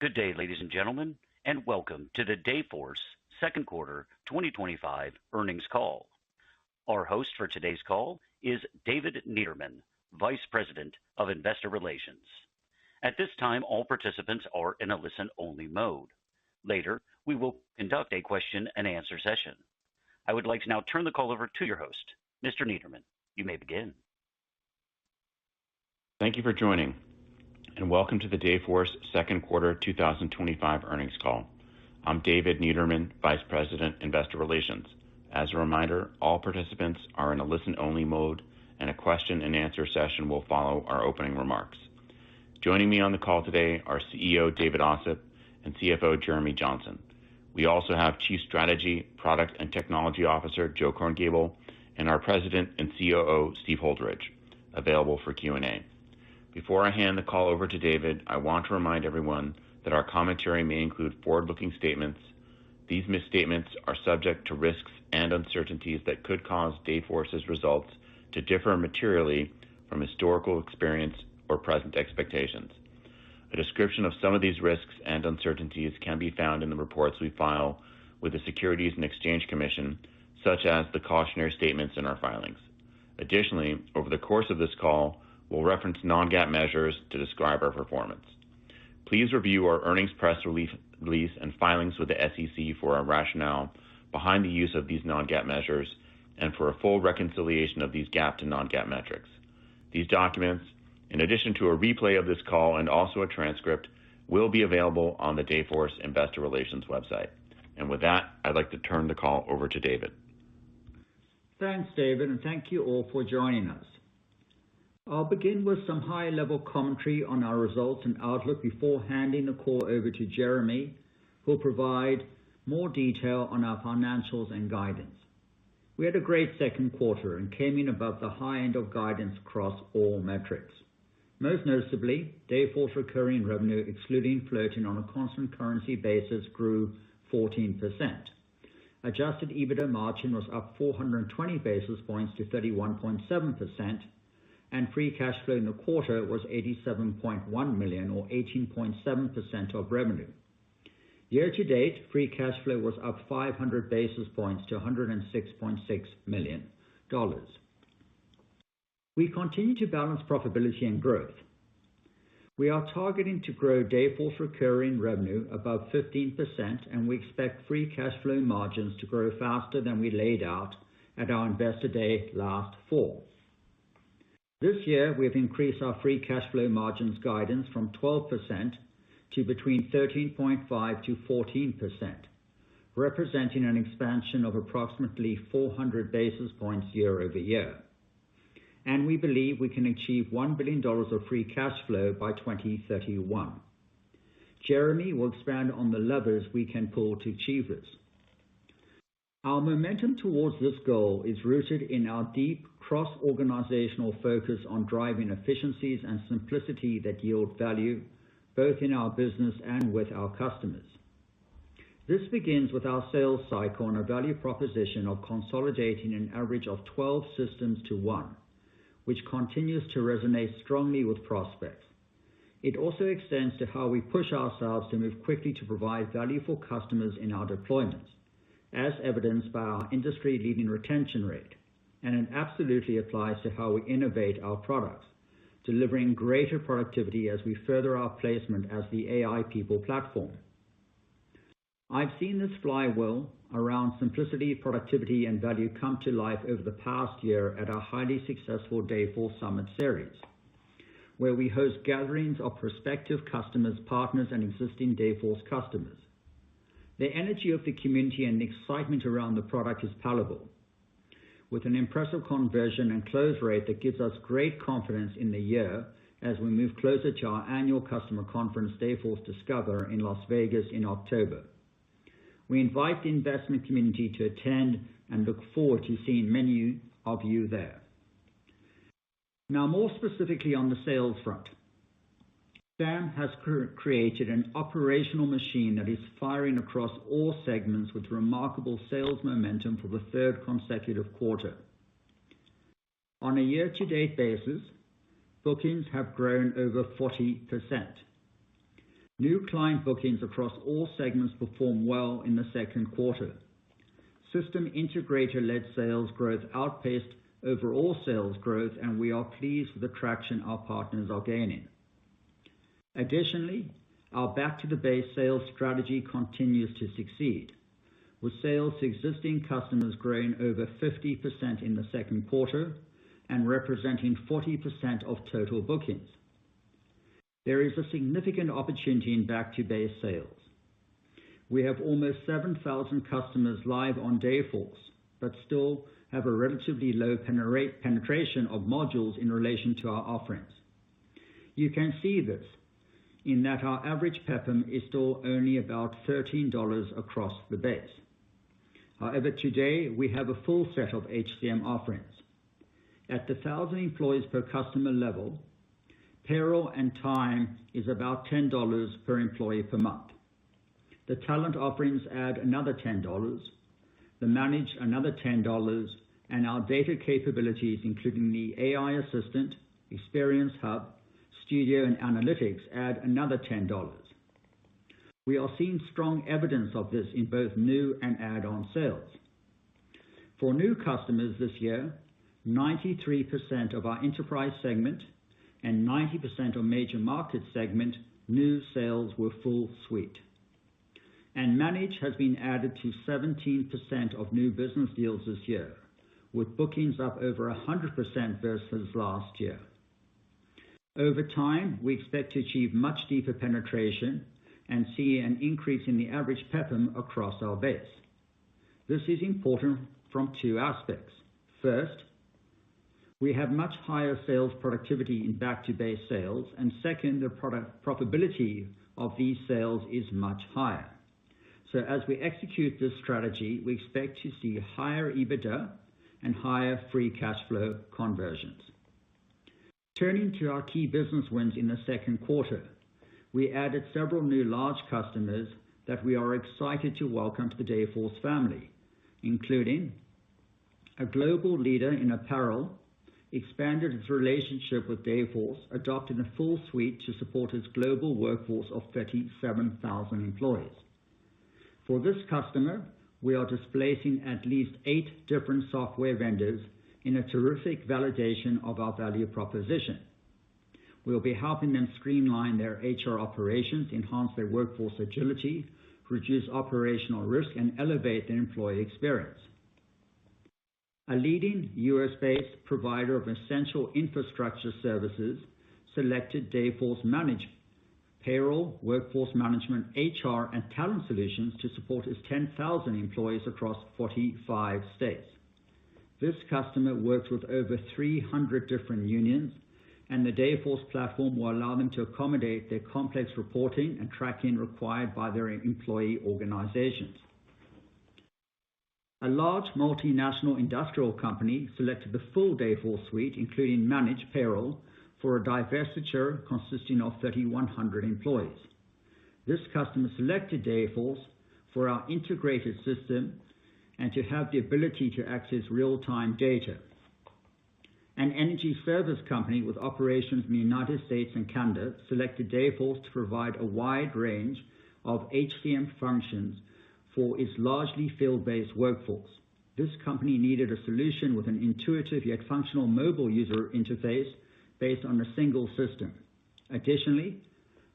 Good day, ladies and gentlemen, and welcome to the Dayforce second quarter 2025 earnings call. Our host for today's call is David Niederman, Vice President of Investor Relations. At this time, all participants are in a listen-only mode. Later, we will conduct a question-and-answer session. I would like to now turn the call over to your host, Mr. Niederman. You may begin. Thank you for joining, and welcome to the Dayforce second quarter 2025 earnings call. I'm David Niederman, Vice President, Investor Relations. As a reminder, all participants are in a listen-only mode, and a question-and-answer session will follow our opening remarks. Joining me on the call today are CEO David Ossip and CFO Jeremy Johnson. We also have Chief Strategy, Product, and Technology Officer Joe Korngiebel and our President and COO Steve Holdridge available for Q&A. Before I hand the call over to David, I want to remind everyone that our commentary may include forward-looking statements. These misstatements are subject to risks and uncertainties that could cause Dayforce's results to differ materially from historical experience or present expectations. A description of some of these risks and uncertainties can be found in the reports we file with the Securities and Exchange Commission, such as the cautionary statements in our filings. Additionally, over the course of this call, we'll reference non-GAAP measures to describe our performance. Please review our earnings press release and filings with the SEC for our rationale behind the use of these non-GAAP measures and for a full reconciliation of these GAAP to non-GAAP metrics. These documents, in addition to a replay of this call and also a transcript, will be available on the Dayforce Investor Relations website. And with that, I'd like to turn the call over to David. Thanks, David, and thank you all for joining us. I'll begin with some high-level commentary on our results and outlook before handing the call over to Jeremy, who will provide more detail on our financials and guidance. We had a great second quarter and came in above the high end of guidance across all metrics. Most noticeably, Dayforce recurring revenue, excluding floating on a constant currency basis, grew 14%. Adjusted EBITDA margin was up 420 basis points to 31.7%, and free cash flow in the quarter was $87.1 million, or 18.7% of revenue. Year-to-date, free cash flow was up 500 basis points to $106.6 million. We continue to balance profitability and growth. We are targeting to grow Dayforce recurring revenue above 15%, and we expect free cash flow margins to grow faster than we laid out at our Investor Day last fall. This year, we have increased our free cash flow margins guidance from 12% to between 13.5% to 14%, representing an expansion of approximately 400 basis points year over year. And we believe we can achieve $1 billion of free cash flow by 2031. Jeremy will expand on the levers we can pull to achieve this. Our momentum towards this goal is rooted in our deep cross-organizational focus on driving efficiencies and simplicity that yield value, both in our business and with our customers. This begins with our sales cycle and a value proposition of consolidating an average of 12 systems to one, which continues to resonate strongly with prospects. It also extends to how we push ourselves to move quickly to provide value for customers in our deployments, as evidenced by our industry-leading retention rate, and it absolutely applies to how we innovate our products, delivering greater productivity as we further our placement as the AI people platform. I've seen this flywheel around simplicity, productivity, and value come to life over the past year at our highly successful Dayforce Summit series, where we host gatherings of prospective customers, partners, and existing Dayforce customers. The energy of the community and the excitement around the product is palpable, with an impressive conversion and close rate that gives us great confidence in the year as we move closer to our annual customer conference, Dayforce Discover, in Las Vegas in October. We invite the investment community to attend and look forward to seeing many of you there. Now, more specifically on the sales front, Sam has created an operational machine that is firing across all segments with remarkable sales momentum for the third consecutive quarter. On a year-to-date basis, bookings have grown over 40%. New client bookings across all segments performed well in the second quarter. System integrator-led sales growth outpaced overall sales growth, and we are pleased with the traction our partners are gaining. Additionally, our back-to-the-base sales strategy continues to succeed, with sales to existing customers growing over 50% in the second quarter and representing 40% of total bookings. There is a significant opportunity in back-to-base sales. We have almost 7,000 customers live on Dayforce, but still have a relatively low penetration of modules in relation to our offerings. You can see this in that our average PEPM is still only about $13 across the base. However, today we have a full set of HCM offerings. At the 1,000 employees per customer level, payroll and time is about $10 per employee per month. The talent offerings add another $10, the managed another $10, and our data capabilities, including the AI Assistant, Experience Hub, Studio, and Analytics, add another $10. We are seeing strong evidence of this in both new and add-on sales. For new customers this year, 93% of our enterprise segment and 90% of major market segment new sales were full suite. And manage has been added to 17% of new business deals this year, with bookings up over 100% versus last year. Over time, we expect to achieve much deeper penetration and see an increase in the average PEPM across our base. This is important from two aspects. First, we have much higher sales productivity in back-to-base sales, and second, the profitability of these sales is much higher. So as we execute this strategy, we expect to see higher EBITDA and higher free cash flow conversions. Turning to our key business wins in the second quarter, we added several new large customers that we are excited to welcome to the Dayforce family, including a global leader in apparel expanded its relationship with Dayforce, adopting a full suite to support its global workforce of 37,000 employees. For this customer, we are displacing at least 8 different software vendors in a terrific validation of our value proposition. We'll be helping them streamline their HR operations, enhance their workforce agility, reduce operational risk, and elevate their employee experience. A leading US-based provider of essential infrastructure services selected Dayforce Managed Payroll, Workforce Management, HR, and Talent Solutions to support its 10,000 employees across 45 states. This customer works with over 300 different unions, and the Dayforce platform will allow them to accommodate their complex reporting and tracking required by their employee organizations. A large multinational industrial company selected the full Dayforce suite, including Managed Payroll, for a divestiture consisting of 3,100 employees. This customer selected Dayforce for our integrated system and to have the ability to access real-time data. An energy service company with operations in the United States and Canada selected Dayforce to provide a wide range of HCM functions for its largely field-based workforce. This company needed a solution with an intuitive yet functional mobile user interface based on a single system. Additionally,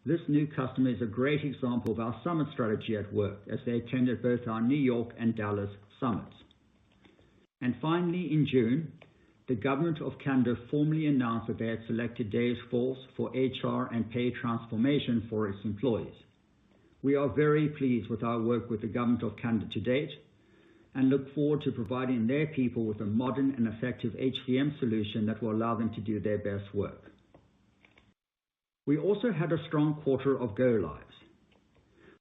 this new customer is a great example of our summit strategy at work, as they attended both our New York and Dallas summits. And finally, in June, the government of Canada formally announced that they had selected Dayforce for HR and pay transformation for its employees. We are very pleased with our work with the government of Canada to date and look forward to providing their people with a modern and effective HCM solution that will allow them to do their best work. We also had a strong quarter of go-lives.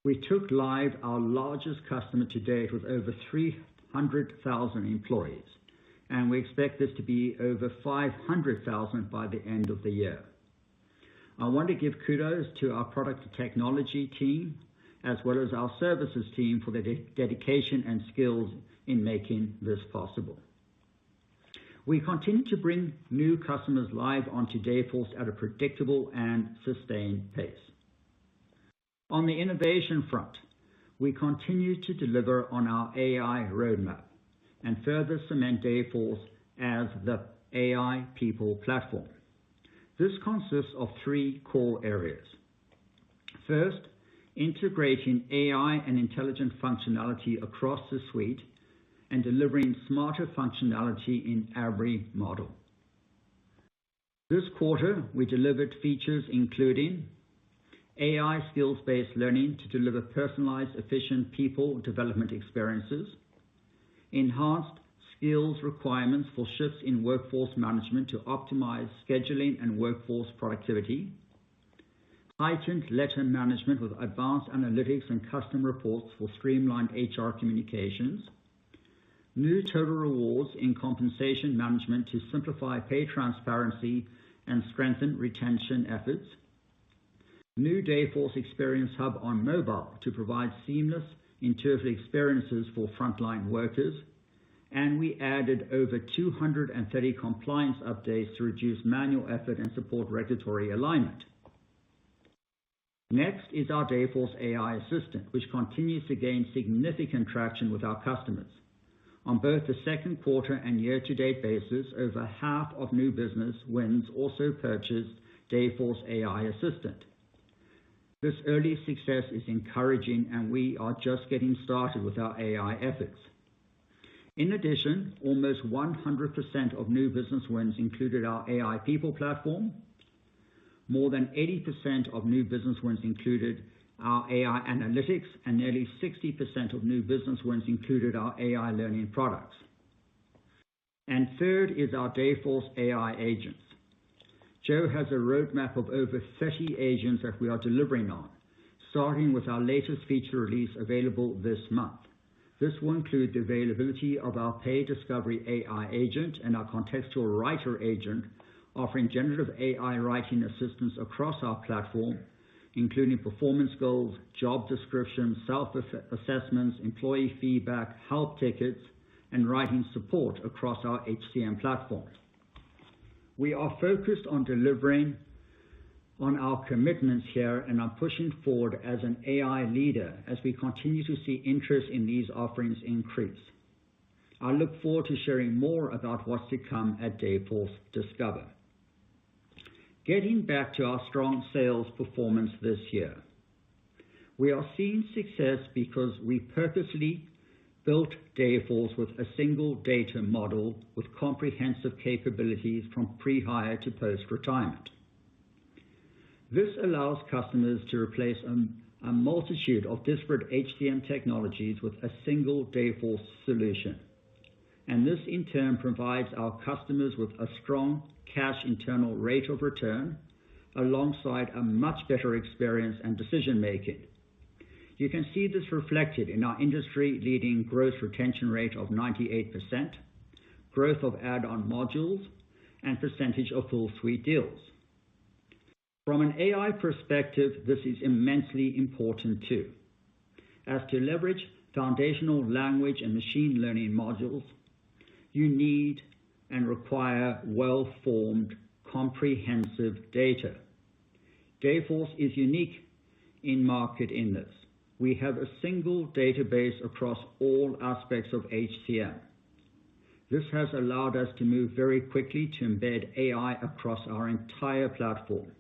We took live our largest customer to date with over 300,000 employees, and we expect this to be over 500,000 by the end of the year. I want to give kudos to our product and technology team, as well as our services team, for their dedication and skills in making this possible. We continue to bring new customers live onto Dayforce at a predictable and sustained pace. On the innovation front, we continue to deliver on our AI roadmap and further cement Dayforce as the AI people platform. This consists of three core areas. First, integrating AI and intelligent functionality across the suite and delivering smarter functionality in every model. This quarter, we delivered features including AI skills-based learning to deliver personalized, efficient people development experiences, enhanced skills requirements for shifts in workforce management to optimize scheduling and workforce productivity, heightened letter management with advanced analytics and custom reports for streamlined HR communications, new total rewards in compensation management to simplify pay transparency and strengthen retention efforts, new Dayforce Experience Hub on mobile to provide seamless, intuitive experiences for frontline workers, and we added over 230 compliance updates to reduce manual effort and support regulatory alignment. Next is our Dayforce AI Assistant, which continues to gain significant traction with our customers. On both the second quarter and year-to-date basis, over half of new business wins also purchased Dayforce AI Assistant. This early success is encouraging, and we are just getting started with our AI efforts. In addition, almost 100% of new business wins included our AI people platform. More than 80% of new business wins included our AI analytics, and nearly 60% of new business wins included our AI learning products. And third is our Dayforce AI agents. Joe has a roadmap of over 30 agents that we are delivering on, starting with our latest feature release available this month. This will include the availability of our Pay Discovery AI agent and our Contextual Writer agent, offering generative AI writing assistance across our platform, including performance goals, job descriptions, self-assessments, employee feedback, help tickets, and writing support across our HCM platform. We are focused on delivering on our commitments here and are pushing forward as an AI leader as we continue to see interest in these offerings increase. I look forward to sharing more about what's to come at Dayforce Discover. Getting back to our strong sales performance this year, we are seeing success because we purposely built Dayforce with a single data model with comprehensive capabilities from pre-hire to post-retirement. This allows customers to replace a multitude of disparate HCM technologies with a single Dayforce solution. And this in turn provides our customers with a strong cash internal rate of return alongside a much better experience and decision making. You can see this reflected in our industry-leading gross retention rate of 98%, growth of add-on modules, and percentage of full suite deals. From an AI perspective, this is immensely important too. As to leverage foundational language and machine learning modules, you need and require well-formed, comprehensive data. Dayforce is unique in market in this. We have a single database across all aspects of HCM. This has allowed us to move very quickly to embed AI across our entire platform.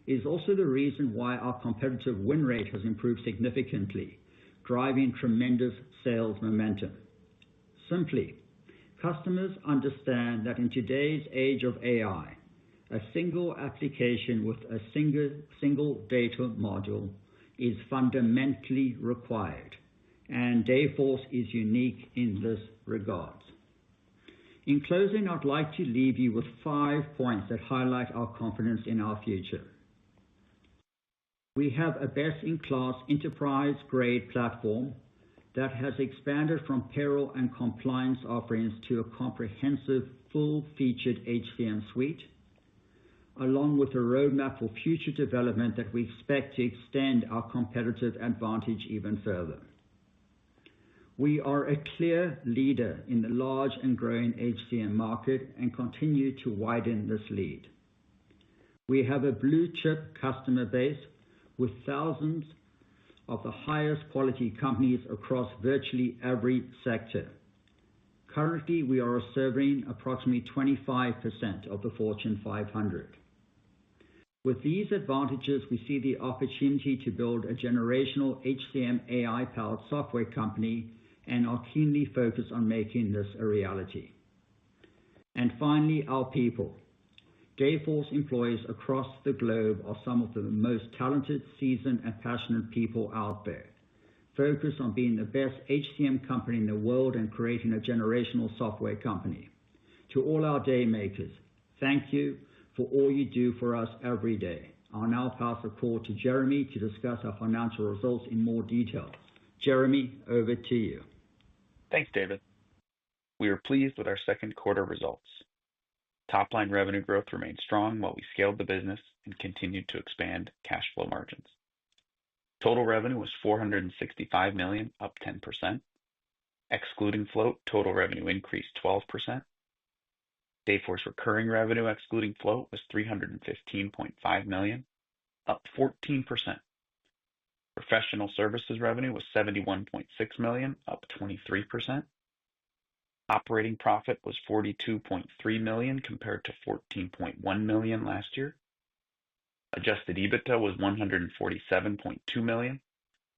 It is also the reason why our competitive win rate has improved significantly, driving tremendous sales momentum. Simply, customers understand that in today's age of AI, a single application with a single data module is fundamentally required, and Dayforce is unique in this regard. In closing, I'd like to leave you with 5 points that highlight our confidence in our future. We have a best-in-class enterprise-grade platform that has expanded from payroll and compliance offerings to a comprehensive, full-featured HCM suite, along with a roadmap for future development that we expect to extend our competitive advantage even further. We are a clear leader in the large and growing HCM market and continue to widen this lead. We have a blue-chip customer base with thousands of the highest quality companies across virtually every sector. Currently, we are serving approximately 25% of the Fortune 500. With these advantages, we see the opportunity to build a generational HCM AI-powered software company and are keenly focused on making this a reality. And finally, our people. Dayforce employees across the globe are some of the most talented, seasoned, and passionate people out there, focused on being the best HCM company in the world and creating a generational software company. To all our day makers, thank you for all you do for us every day. I'll now pass the call to Jeremy to discuss our financial results in more detail. Jeremy, over to you. Thanks, David. We are pleased with our second quarter results. Top-line revenue growth remained strong while we scaled the business and continued to expand cash flow margins. Total revenue was $465 million, up 10%. Excluding float, total revenue increased 12%. Dayforce recurring revenue excluding float was $315.5 million, up 14%. Professional services revenue was $71.6 million, up 23%. Operating profit was $42.3 million compared to $14.1 million last year. Adjusted EBITDA was $147.2 million,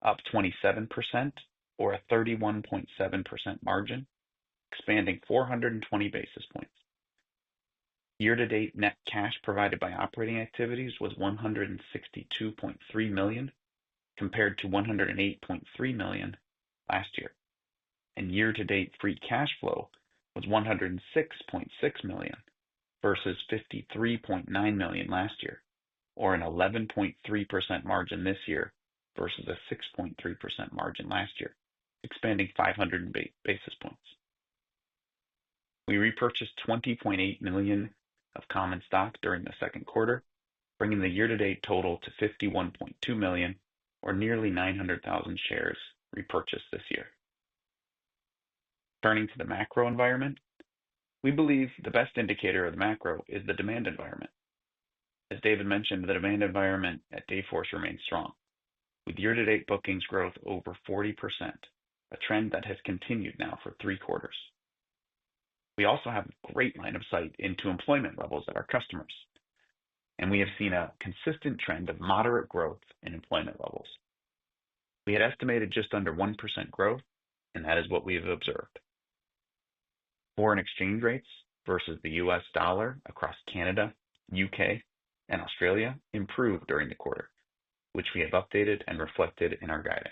up 27%, or a 31.7% margin, expanding 420 basis points. Year-to-date net cash provided by operating activities was $162.3 million, compared to $108.3 million last year. And year-to-date free cash flow was $106.6 million versus $53.9 million last year, or an 11.3% margin this year versus a 6.3% margin last year, expanding 500 basis points. We repurchased $20.8 million of common stock during the second quarter, bringing the year-to-date total to $51.2 million, or nearly 900,000 shares repurchased this year. Turning to the macro environment, we believe the best indicator of the macro is the demand environment. As David mentioned, the demand environment at Dayforce remains strong, with year-to-date bookings growth over 40%, a trend that has continued now for 3 quarters. We also have a great line of sight into employment levels at our customers, and we have seen a consistent trend of moderate growth in employment levels. We had estimated just under 1% growth, and that is what we have observed. Foreign exchange rates versus the US dollar across Canada, UK, and Australia improved during the quarter, which we have updated and reflected in our guidance.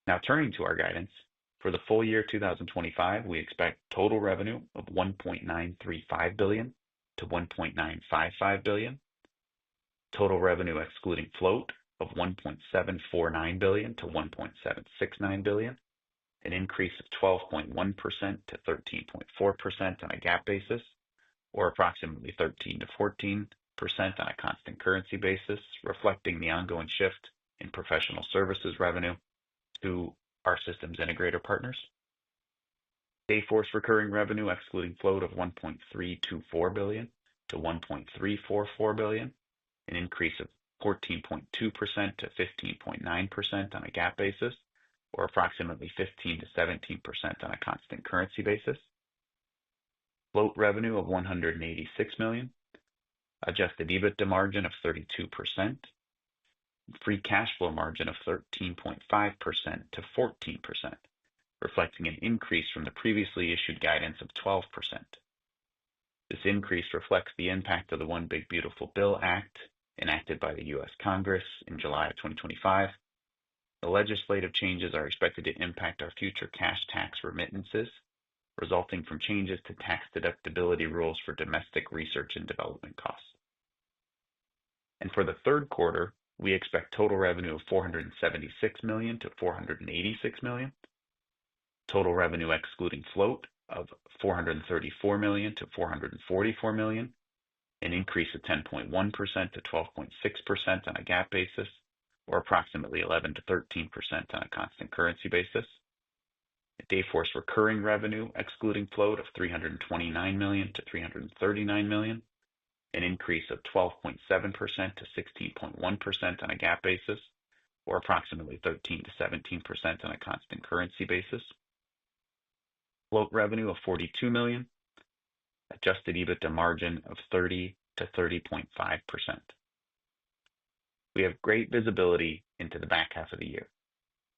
Now turning to our guidance, for the full year 2025, we expect total revenue of $1.935 billion to $1.955 billion, total revenue excluding float of $1.749 billion to $1.769 billion, an increase of 12.1% to 13.4% on a GAAP basis, or approximately 13 to 14% on a constant currency basis, reflecting the ongoing shift in professional services revenue to our systems integrator partners. Dayforce recurring revenue excluding float of $1.324 billion to $1.344 billion, an increase of 14.2% to 15.9% on a GAAP basis, or approximately 15 to 17% on a constant currency basis. Float revenue of $186 million, adjusted EBITDA margin of 32%, free cash flow margin of 13.5% to 14%, reflecting an increase from the previously issued guidance of 12%. This increase reflects the impact of the One Big Beautiful Bill Act enacted by the U.S. Congress in July of 2025. The legislative changes are expected to impact our future cash tax remittances, resulting from changes to tax deductibility rules for domestic research and development costs. And for the third quarter, we expect total revenue of $476 million to $486 million, total revenue excluding float of $434 million to $444 million, an increase of 10.1% to 12.6% on a GAAP basis, or approximately 11 to 13% on a constant currency basis. Dayforce recurring revenue excluding float of $329 million to $339 million, an increase of 12.7% to 16.1% on a GAAP basis, or approximately 13 to 17% on a constant currency basis. Float revenue of $42 million, adjusted EBITDA margin of 30 to 30.5%. We have great visibility into the back half of the year,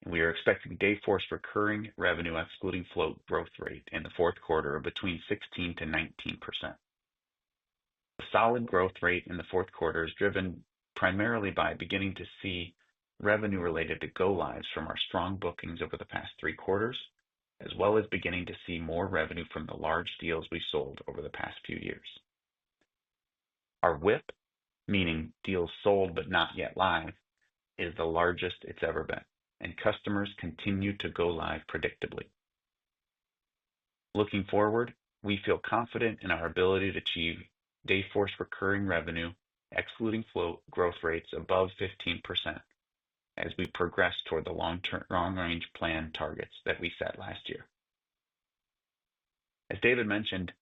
and we are expecting Dayforce recurring revenue excluding float growth rate in the fourth quarter of between 16 to 19%. The solid growth rate in the fourth quarter is driven primarily by beginning to see revenue related to go-lives from our strong bookings over the past 3 quarters, as well as beginning to see more revenue from the large deals we sold over the past few years. Our WIP, meaning deals sold but not yet live, is the largest it's ever been, and customers continue to go live predictably. Looking forward, we feel confident in our ability to achieve Dayforce recurring revenue, excluding float growth rates above 15%, as we progress toward the long-range plan targets that we set last year. As David mentioned,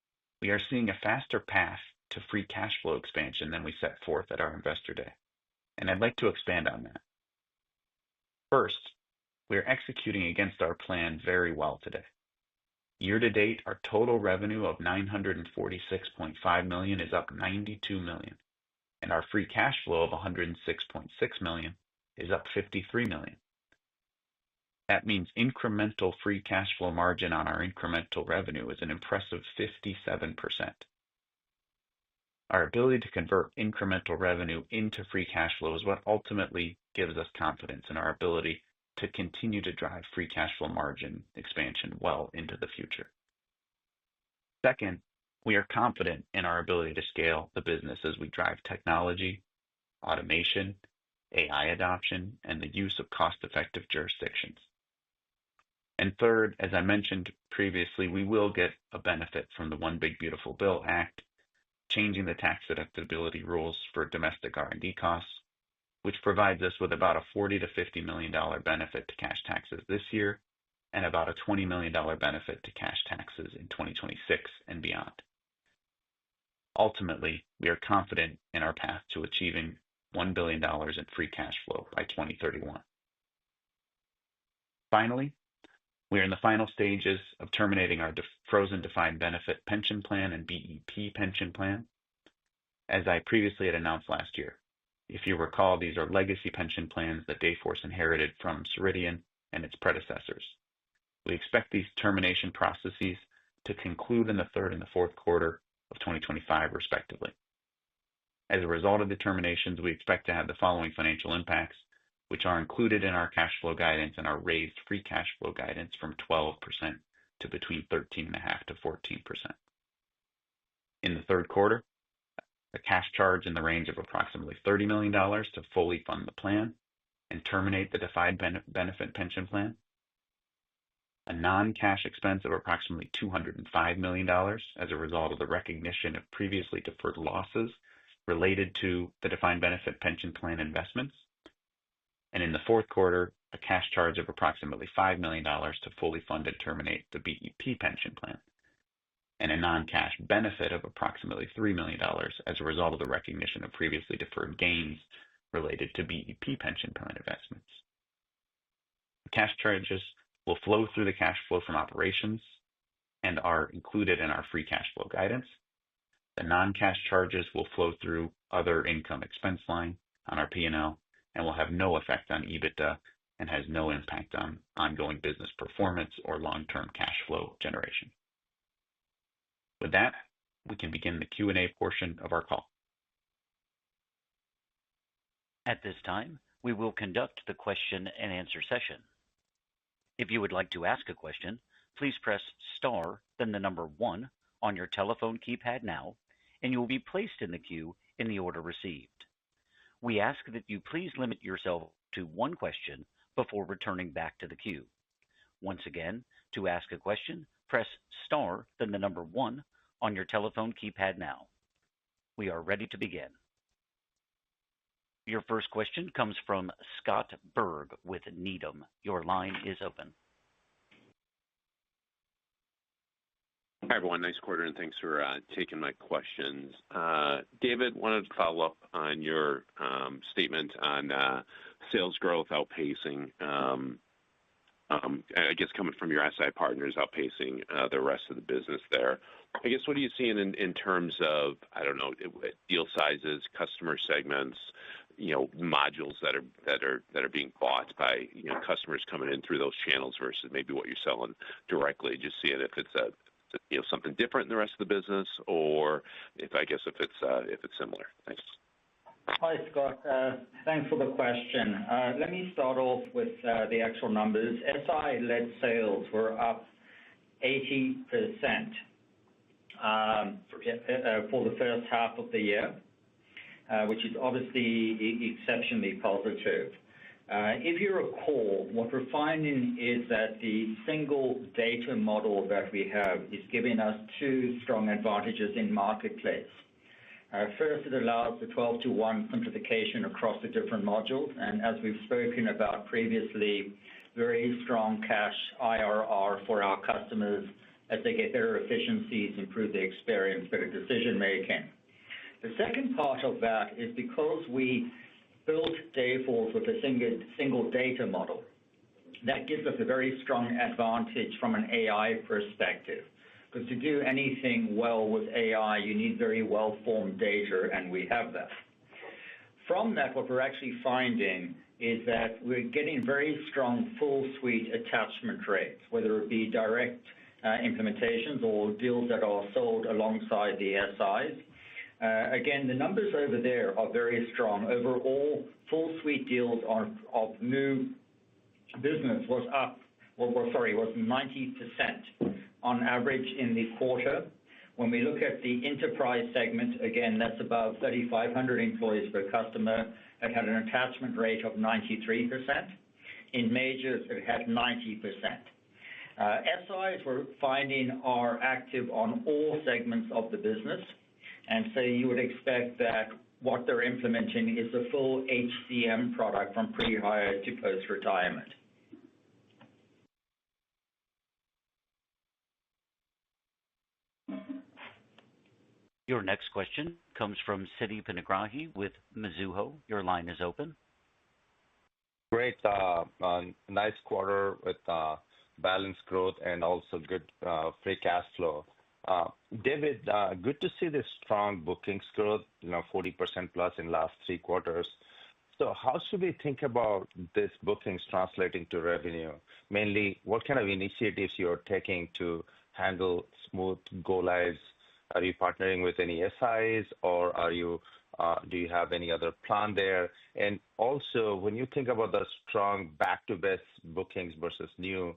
we are seeing a faster path to free cash flow expansion than we set forth at our Investor Day, and I'd like to expand on that. First, we are executing against our plan very well today. Year to date, our total revenue of $946.5 million is up $92 million, and our free cash flow of $106.6 million is up $53 million. That means incremental free cash flow margin on our incremental revenue is an impressive 57%. Our ability to convert incremental revenue into free cash flow is what ultimately gives us confidence in our ability to continue to drive free cash flow margin expansion well into the future. Second, we are confident in our ability to scale the business as we drive technology, automation, AI adoption, and the use of cost-effective jurisdictions. And third, as I mentioned previously, we will get a benefit from the One Big Beautiful Bill Act, changing the tax deductibility rules for domestic R&D costs, which provides us with about a $40 to $50 million benefit to cash taxes this year and about a $20 million benefit to cash taxes in 2026 and beyond. Ultimately, we are confident in our path to achieving $1 billion in free cash flow by 2031. Finally, we are in the final stages of terminating our frozen defined benefit pension plan and BEP pension plan, as I previously had announced last year. If you recall, these are legacy pension plans that Dayforce inherited from Ceridian and its predecessors. We expect these termination processes to conclude in the third and the fourth quarter of 2025, respectively. As a result of the terminations, we expect to have the following financial impacts, which are included in our cash flow guidance and our raised free cash flow guidance from 12% to between 13.5% to 14%. In the third quarter, a cash charge in the range of approximately $30 million to fully fund the plan and terminate the defined benefit pension plan. A non-cash expense of approximately $205 million as a result of the recognition of previously deferred losses related to the defined benefit pension plan investments. And in the fourth quarter, a cash charge of approximately $5 million to fully fund and terminate the BEP pension plan, and a non-cash benefit of approximately $3 million as a result of the recognition of previously deferred gains related to BEP pension plan investments. The cash charges will flow through the cash flow from operations and are included in our free cash flow guidance. The non-cash charges will flow through other income expense line on our P&L and will have no effect on EBITDA and has no impact on ongoing business performance or long-term cash flow generation. With that, we can begin the Q&A portion of our call. At this time, we will conduct the question and answer session. If you would like to ask a question, please press star, then the number 1 on your telephone keypad now, and you will be placed in the queue in the order received. We ask that you please limit yourself to one question before returning back to the queue. Once again, to ask a question, press star, then the number 1 on your telephone keypad now. We are ready to begin. Your first question comes from Scott Berg with Needham. Your line is open. Hi, everyone. Nice quarter, and thanks for taking my questions. David, wanted to follow up on your statement on sales growth outpacing, I guess coming from your SI partners outpacing the rest of the business there. I guess what are you seeing in terms of, I don't know, deal sizes, customer segments, modules that are being bought by customers coming in through those channels versus maybe what you're selling directly? Just seeing if it's something different in the rest of the business, or if it's similar. Thanks. Hi, Scott. Thanks for the question. Let me start off with the actual numbers. SI-led sales were up 80% for the first half of the year, which is obviously exceptionally positive. If you recall, what we're finding is that the single data model that we have is giving us two strong advantages in marketplace. First, it allows the 12-to-1 simplification across the different modules, and as we've spoken about previously, very strong cash IRR for our customers as they get better efficiencies, improve their experience, better decision making. The second part of that is because we built Dayforce with a single data model, that gives us a very strong advantage from an AI perspective. Because to do anything well with AI, you need very well-formed data, and we have that. From that, what we're actually finding is that we're getting very strong full suite attachment rates, whether it be direct implementations or deals that are sold alongside the SIs. Again, the numbers over there are very strong. Overall, full suite deals of new business was 90% on average in the quarter. When we look at the enterprise segment, again, that's above 3,500 employees per customer. It had an attachment rate of 93%. In majors, it had 90%. SIs we're finding are active on all segments of the business, and so you would expect that what they're implementing is a full HCM product from pre-hire to post-retirement. Your next question comes from Siti Panigrahi with Mizuho. Your line is open. Great. Nice quarter with balanced growth and also good free cash flow. David, good to see this strong bookings growth, 40% plus in last 3 quarters. So how should we think about this bookings translating to revenue? Mainly, what kind of initiatives you're taking to handle smooth go-lives? Are you partnering with any SIs, or do you have any other plan there? And also, when you think about the strong back-to-base bookings versus new,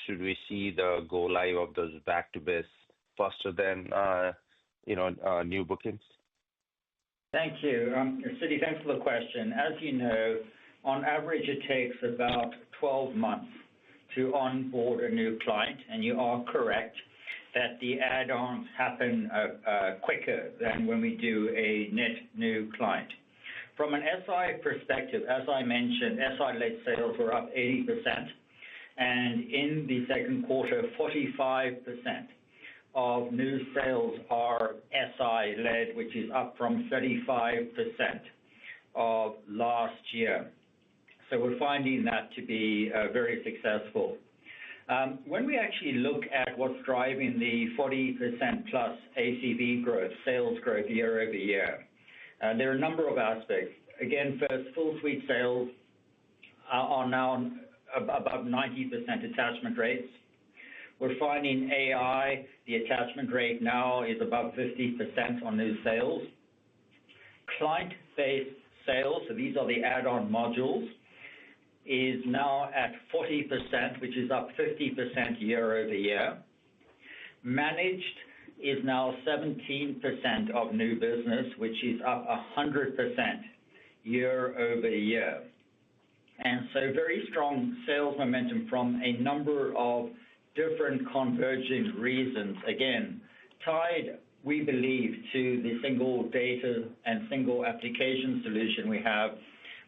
should we see the go-live of those back-to-base faster than new bookings? Thank you. Siti, thanks for the question. As you know, on average, it takes about 12 months to onboard a new client, and you are correct that the add-ons happen quicker than when we do a net new client. From an SI perspective, as I mentioned, SI-led sales were up 80%, and in the second quarter, 45% of new sales are SI-led, which is up from 35% of last year. So we're finding that to be very successful. When we actually look at what's driving the 40% plus ACV growth, sales growth year over year, there are a number of aspects. Again, first, full suite sales are now above 90% attachment rates. We're finding AI, the attachment rate now is above 50% on new sales. Client-based sales, so these are the add-on modules, is now at 40%, which is up 50% year over year. Managed is now 17% of new business, which is up 100% year over year. And so very strong sales momentum from a number of different converging reasons. Again, tied, we believe, to the single data and single application solution we have,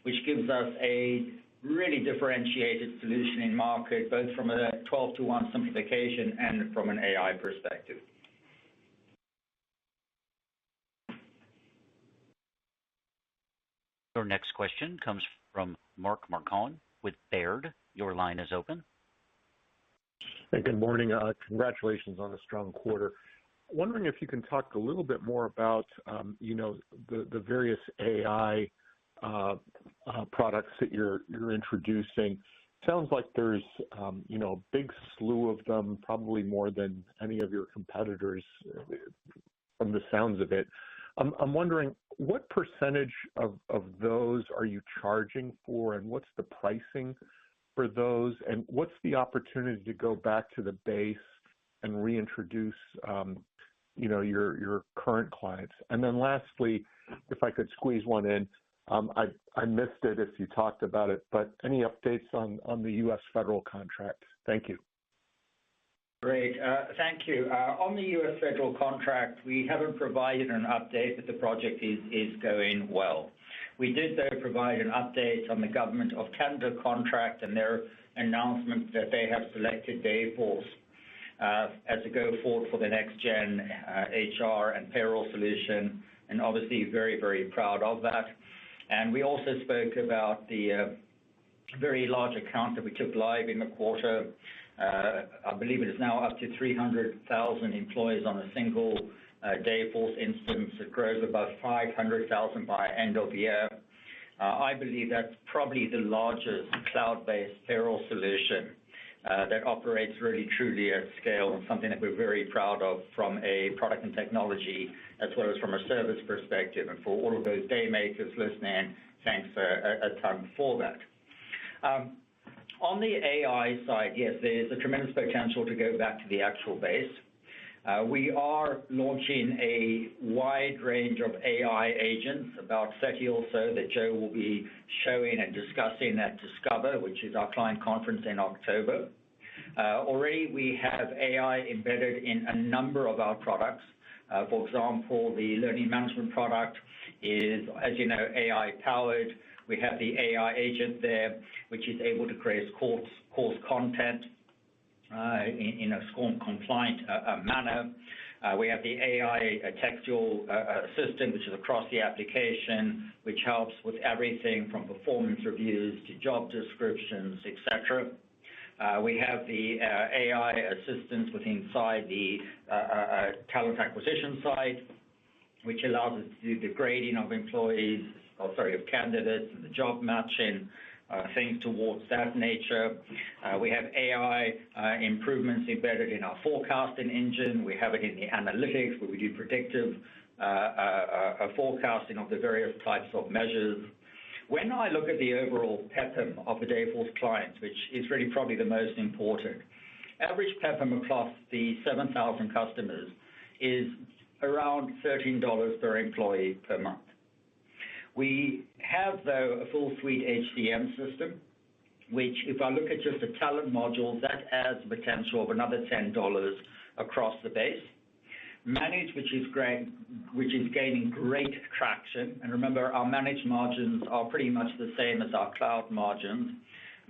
which gives us a really differentiated solution in market, both from a 12-to-1 simplification and from an AI perspective. Your next question comes from Mark Marcon with Baird. Your line is open. Hey, good morning. Congratulations on a strong quarter. Wondering if you can talk a little bit more about, the various AI products that you're introducing. Sounds like there's, a big slew of them, probably more than any of your competitors from the sounds of it. I'm wondering what percentage of those are you charging for, and what's the pricing for those, and what's the opportunity to go back to the base and reintroduce, your current clients? And then lastly, if I could squeeze one in, I missed it if you talked about it, but any updates on the U.S. federal contract? Thank you. Great. Thank you. On the U.S. federal contract, we haven't provided an update, but the project is going well. We did, though, provide an update on the Government of Canada contract and their announcement that they have selected Dayforce as a go-forward for the next-gen HR and payroll solution, and obviously very, very proud of that. And we also spoke about the very large account that we took live in the quarter. I believe it is now up to 300,000 employees on a single Dayforce instance. It grows above 500,000 by end of year. I believe that's probably the largest cloud-based payroll solution that operates really truly at scale, and something that we're very proud of from a product and technology as well as from a service perspective. And for all of those day makers listening, thanks a ton for that. On the AI side, yes, there's a tremendous potential to go back to the actual base. We are launching a wide range of AI agents, about 30 or so, that Joe will be showing and discussing at Discover, which is our client conference in October. Already we have AI embedded in a number of our products. For example, the learning management product is, as you know, AI powered. We have the AI agent there, which is able to create course content in a SCORM-compliant manner. We have the AI textual assistant, which is across the application, which helps with everything from performance reviews to job descriptions, etc. We have the AI assistants inside the talent acquisition side, which allows us to do the grading of of candidates and the job matching, things towards that nature. We have AI improvements embedded in our forecasting engine. We have it in the analytics, where we do predictive forecasting of the various types of measures. When I look at the overall PEPM of the Dayforce clients, which is really probably the most important, average PEPM across the 7,000 customers is around $13 per employee per month. We have, though, a full suite HCM system, which, if I look at just the talent modules, that adds a potential of another $10 across the base. Managed, which is gaining great traction, and remember, our managed margins are pretty much the same as our cloud margins.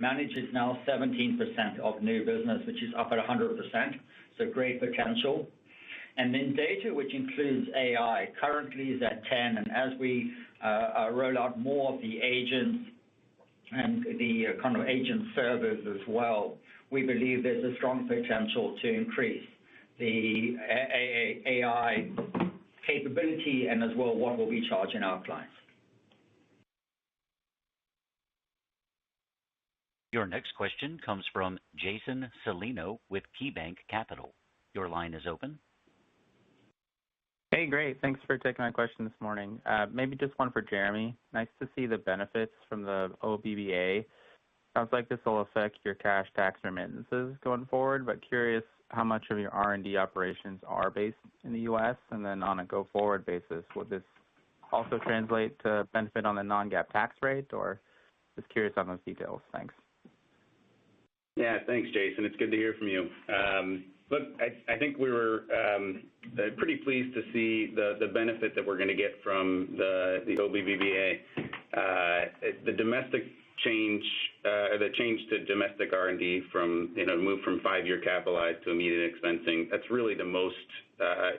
Managed is now 17% of new business, which is up at 100%, so great potential. And then data, which includes AI, currently is at 10, and as we roll out more of the agents and the kind of agent servers as well, we believe there's a strong potential to increase the AI capability and as well what will be charging our clients. Your next question comes from Jason Celino with KeyBanc Capital. Your line is open. Hey, great. Thanks for taking my question this morning. Maybe just one for Jeremy. Nice to see the benefits from the OBBA. Sounds like this will affect your cash tax remittances going forward, but curious how much of your R&D operations are based in the U.S., and then on a go-forward basis, would this also translate to benefit on the non-GAAP tax rate, or just curious on those details? Thanks. Yeah, thanks, Jason. It's good to hear from you. Look, I think we were pretty pleased to see the benefit that we're going to get from the OBBA. The domestic change, the change to domestic R&D from move from 5-year capitalized to immediate expensing. That's really the most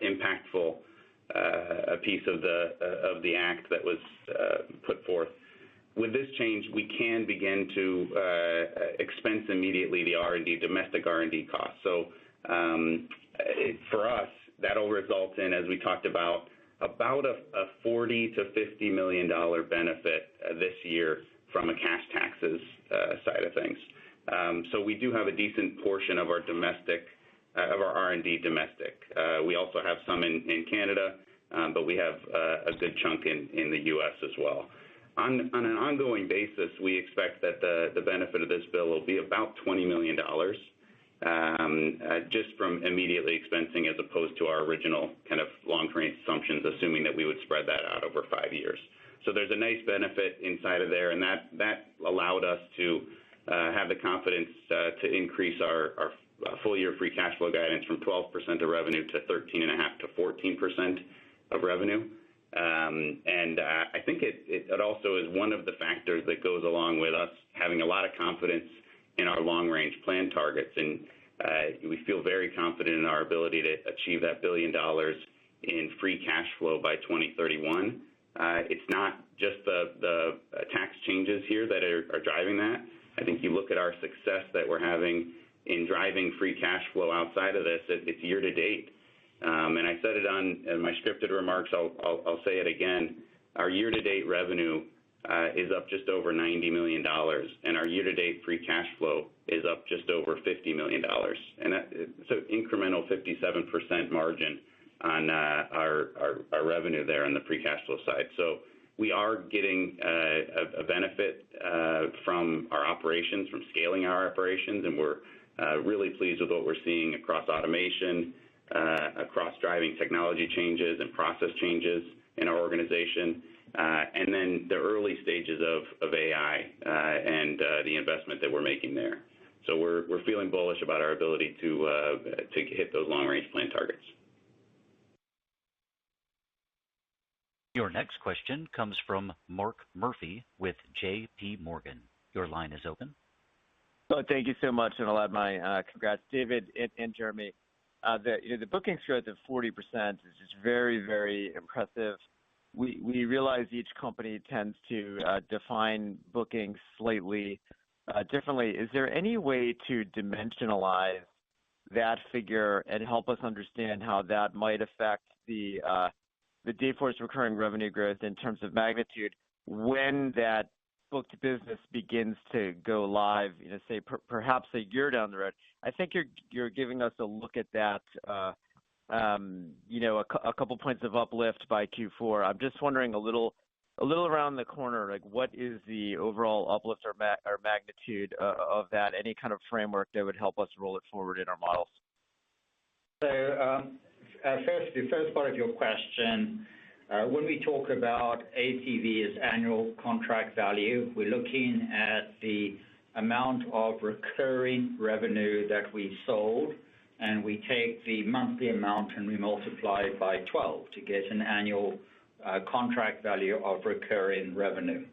impactful piece of the act that was put forth. with this change, we can begin to expense immediately the R&D, domestic R&D costs. So for us, that'll result in, as we talked about a $40 to $50 million benefit this year from a cash taxes side of things. So we do have a decent portion of our R&D domestic. We also have some in Canada, but we have a good chunk in the U.S. as well. On an ongoing basis, we expect that the benefit of this bill will be about $20 million, just from immediately expensing as opposed to our original kind of long-range assumptions, assuming that we would spread that out over 5 years. So there's a nice benefit inside of there, and that allowed us to have the confidence to increase our full-year free cash flow guidance from 12% of revenue to 13.5% to 14% of revenue. And I think it also is one of the factors that goes along with us having a lot of confidence in our long-range plan targets. And we feel very confident in our ability to achieve that $1 billion in free cash flow by 2031. It's not just the tax changes here that are driving that. I think you look at our success that we're having in driving free cash flow outside of this, it's year to date. And I said it in my scripted remarks, I'll say it again. Our year-to-date revenue is up just over $90 million, and our year-to-date free cash flow is up just over $50 million. And it's an incremental 57% margin on our revenue there on the free cash flow side. So we are getting a benefit from our operations, from scaling our operations, and we're really pleased with what we're seeing across automation, across driving technology changes and process changes in our organization, and then the early stages of AI and the investment that we're making there. So we're feeling bullish about our ability to hit those long-range plan targets. Your next question comes from Mark Murphy with J.P. Morgan. Your line is open. Oh, thank you so much, and I'll add my congrats, David and Jeremy. The bookings growth of 40% is just very, very impressive. We realize each company tends to define bookings slightly differently. Is there any way to dimensionalize that figure and help us understand how that might affect the Dayforce recurring revenue growth in terms of magnitude when that booked business begins to go live, say perhaps a year down the road? I think you're giving us a look at that, a couple points of uplift by Q4. I'm just wondering a little around the corner, like what is the overall uplift or magnitude of that? Any kind of framework that would help us roll it forward in our models? So the first part of your question, when we talk about ACV as annual contract value, we're looking at the amount of recurring revenue that we sold, and we take the monthly amount and we multiply it by 12 to get an annual contract value of recurring revenue.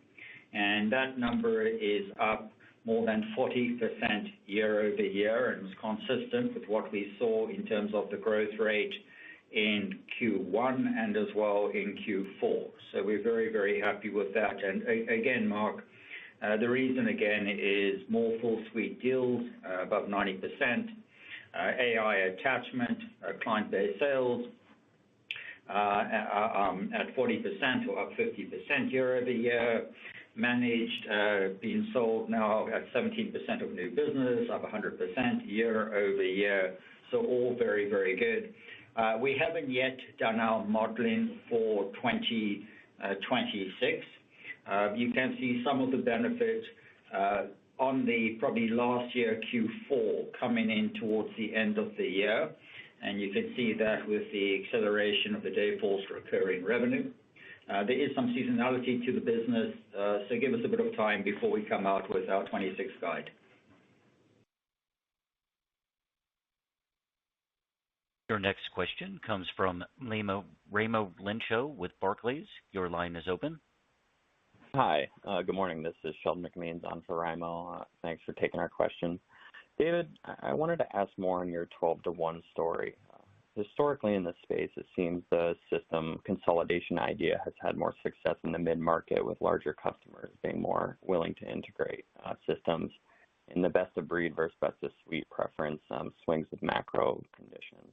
And that number is up more than 40% year over year, and it's consistent with what we saw in terms of the growth rate in Q1 and as well in Q4. So we're very, very happy with that. And again, Mark, the reason again is more full suite deals above 90%, AI attachment, client-based sales at 40% or up 50% year over year, managed being sold now at 17% of new business, up 100% year over year. So all very, very good. We haven't yet done our modeling for 2026. You can see some of the benefits on the probably last year Q4 coming in towards the end of the year, and you can see that with the acceleration of the Dayforce recurring revenue. There is some seasonality to the business, so give us a bit of time before we come out with our 26 guide. Your next question comes from Raimo Lenschow with Barclays. Your line is open. Hi, good morning. This is Sheldon McMeans on for Raimo. Thanks for taking our question. David, I wanted to ask more on your 12 to 1 story. historically in this space, it seems the system consolidation idea has had more success in the mid-market with larger customers being more willing to integrate systems. In the best of breed versus best of suite preference swings with macro conditions.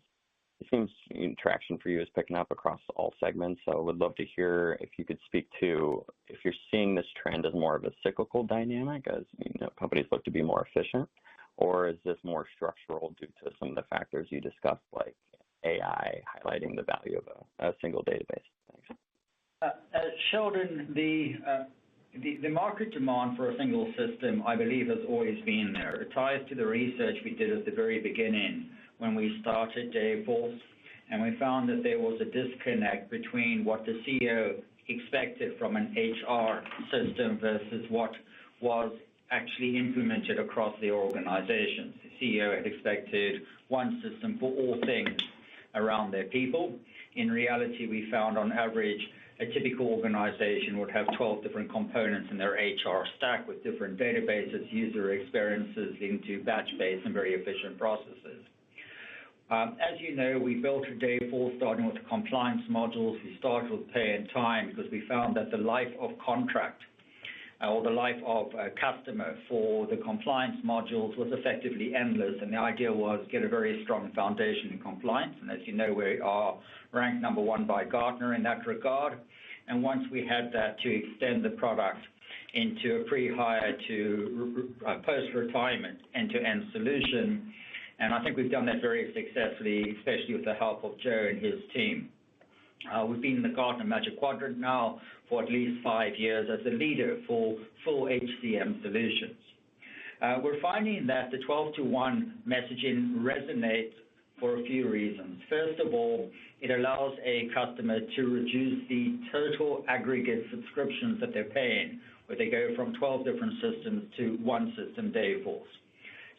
It seems traction for you is picking up across all segments, so I would love to hear if you could speak to if you're seeing this trend as more of a cyclical dynamic as companies look to be more efficient, or is this more structural due to some of the factors you discussed, like AI highlighting the value of a single database? Thanks. Sheldon, the market demand for a single system, I believe, has always been there. It ties to the research we did at the very beginning when we started Dayforce, and we found that there was a disconnect between what the CEO expected from an HR system versus what was actually implemented across the organization. The CEO had expected one system for all things around their people. In reality, we found on average a typical organization would have 12 different components in their HR stack with different databases, user experiences, leading to batch-based and very efficient processes. As you know, we built a Dayforce starting with the compliance modules. We started with pay and time because we found that the life of contract or the life of a customer for the compliance modules was effectively endless, and the idea was get a very strong foundation in compliance. And as you know, we are ranked number one by Gartner in that regard. And once we had that, to extend the product into a pre-hire to post-retirement end-to-end solution. And I think we've done that very successfully, especially with the help of Joe and his team. We've been in the Gartner Magic Quadrant now for at least 5 years as a leader for full HCM solutions. We're finding that the 12-to-1 messaging resonates for a few reasons. First of all, it allows a customer to reduce the total aggregate subscriptions that they're paying, where they go from 12 different systems to one system, Dayforce.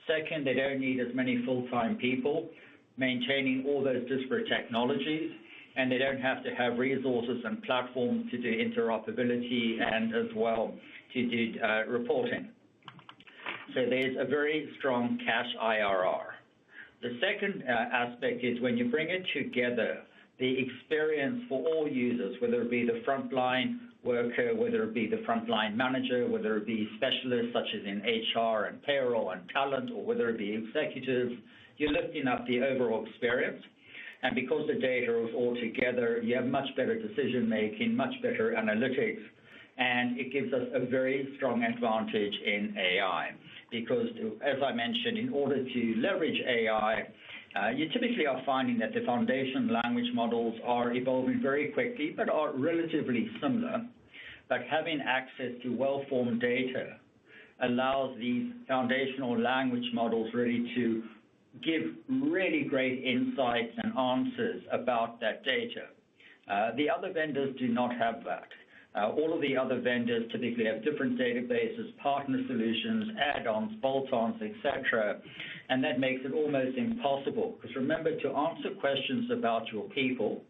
Second, they don't need as many full-time people maintaining all those disparate technologies, and they don't have to have resources and platforms to do interoperability and as well to do reporting. So there's a very strong cash IRR. The second aspect is when you bring it together, the experience for all users, whether it be the frontline worker, whether it be the frontline manager, whether it be specialists such as in HR and payroll and talent, or whether it be executives, you're lifting up the overall experience. And because the data is all together, you have much better decision making, much better analytics, and it gives us a very strong advantage in AI. Because, as I mentioned, in order to leverage AI, you typically are finding that the foundation language models are evolving very quickly, but are relatively similar. But having access to well-formed data allows these foundational language models really to give really great insights and answers about that data. The other vendors do not have that. All of the other vendors typically have different databases, partner solutions, add-ons, bolt-ons, etc., and that makes it almost impossible. Because remember, to answer questions about your people,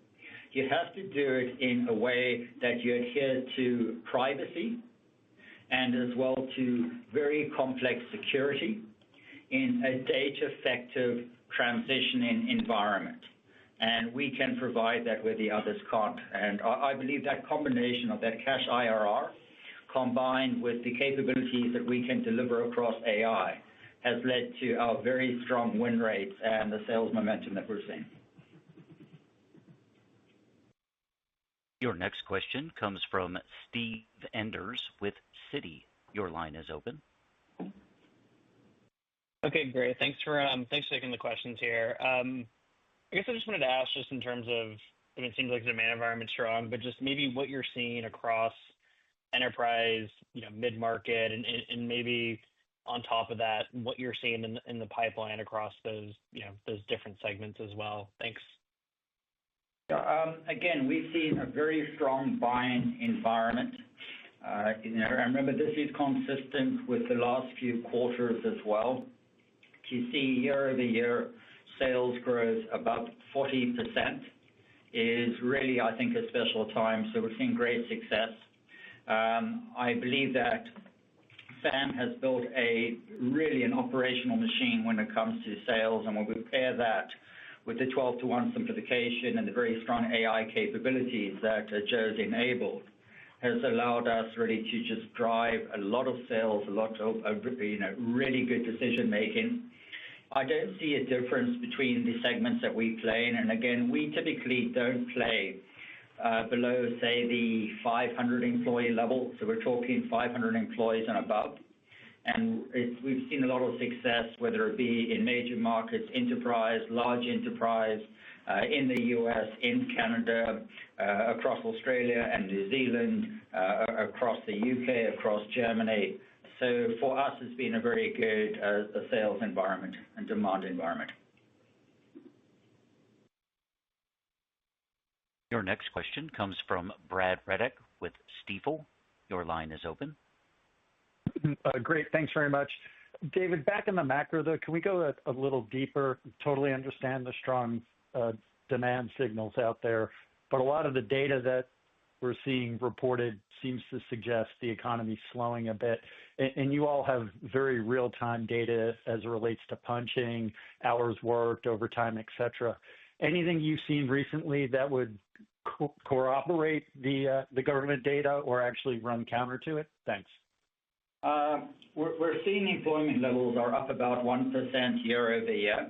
you have to do it in a way that you adhere to privacy and as well to very complex security in a data-effective transitioning environment. And we can provide that where the others can't. And I believe that combination of that cash IRR combined with the capabilities that we can deliver across AI has led to our very strong win rates and the sales momentum that we're seeing. Your next question comes from Steve Enders with Citi. Your line is open. Okay, great. Thanks for taking the questions here. I guess I just wanted to ask, just in terms of, it seems like the demand environment's strong, but just maybe what you're seeing across enterprise, mid-market, and maybe on top of that, what you're seeing in the pipeline across those different segments as well. Thanks. Again, we've seen a very strong buying environment. Remember, this is consistent with the last few quarters as well. You see year-over-year sales growth above 40% is really, I think, a special time. So we're seeing great success. I believe that Sam has built an operational machine when it comes to sales, and when we pair that with the 12-to-1 simplification and the very strong AI capabilities that Joe's enabled, has allowed us really to just drive a lot of sales, a lot of really good decision making. I don't see a difference between the segments that we play in, and again, we typically don't play below, say, the 500 employee level. So we're talking 500 employees and above. And we've seen a lot of success, whether it be in major markets, enterprise, large enterprise, in the US, in Canada, across Australia and New Zealand, across the UK, across Germany. So for us, it's been a very good sales environment and demand environment. Your next question comes from Brad Reddick with Stifel. Your line is open. Great. Thanks very much. David, back in the macro, though, can we go a little deeper? Totally understand the strong demand signals out there, but a lot of the data that we're seeing reported seems to suggest the economy's slowing a bit. And you all have very real-time data as it relates to punching, hours worked, overtime, et cetera. Anything you've seen recently that would corroborate the government data or actually run counter to it? Thanks. We're seeing employment levels are up about 1% year over year.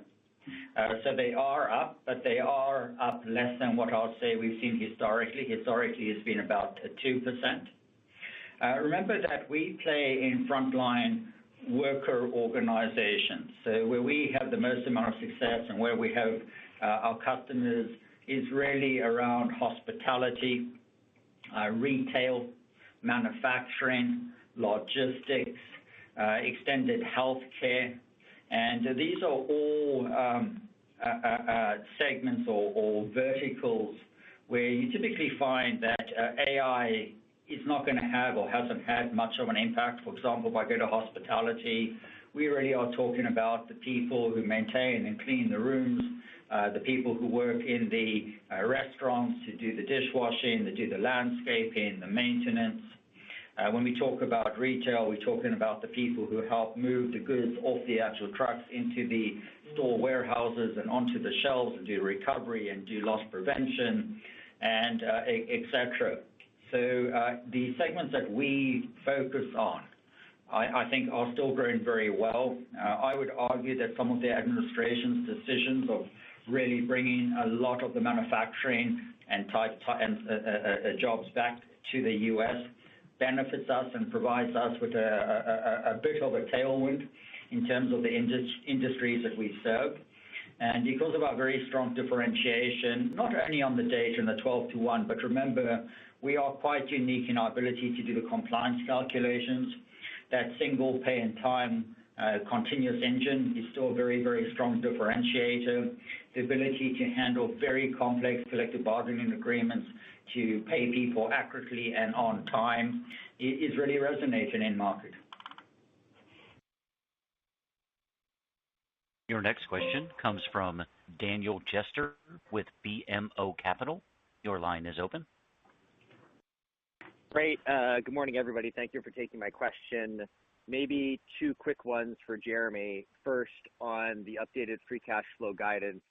So they are up, but they are up less than what I'll say we've seen historically. Historically, it's been about 2%. Remember that we play in frontline worker organizations. So where we have the most amount of success and where we have our customers is really around hospitality, retail, manufacturing, logistics, extended healthcare. And these are all segments or verticals where you typically find that AI is not going to have or hasn't had much of an impact. For example, if I go to hospitality, we really are talking about the people who maintain and clean the rooms, the people who work in the restaurants, who do the dishwashing, that do the landscaping, the maintenance. When we talk about retail, we're talking about the people who help move the goods off the actual trucks into the store warehouses and onto the shelves and do recovery and do loss prevention, and et cetera. So the segments that we focus on, I think, are still growing very well. I would argue that some of the administration's decisions of really bringing a lot of the manufacturing and jobs back to the U.S. benefits us and provides us with a bit of a tailwind in terms of the industries that we serve. And because of our very strong differentiation, not only on the data and the 12-to-1, but remember, we are quite unique in our ability to do the compliance calculations. That single pay and time continuous engine is still a very, very strong differentiator. The ability to handle very complex collective bargaining agreements to pay people accurately and on time is really resonating in market. Your next question comes from Daniel Jester with BMO Capital. Your line is open. Great. Good morning, everybody. Thank you for taking my question. Maybe two quick ones for Jeremy. First, on the updated free cash flow guidance.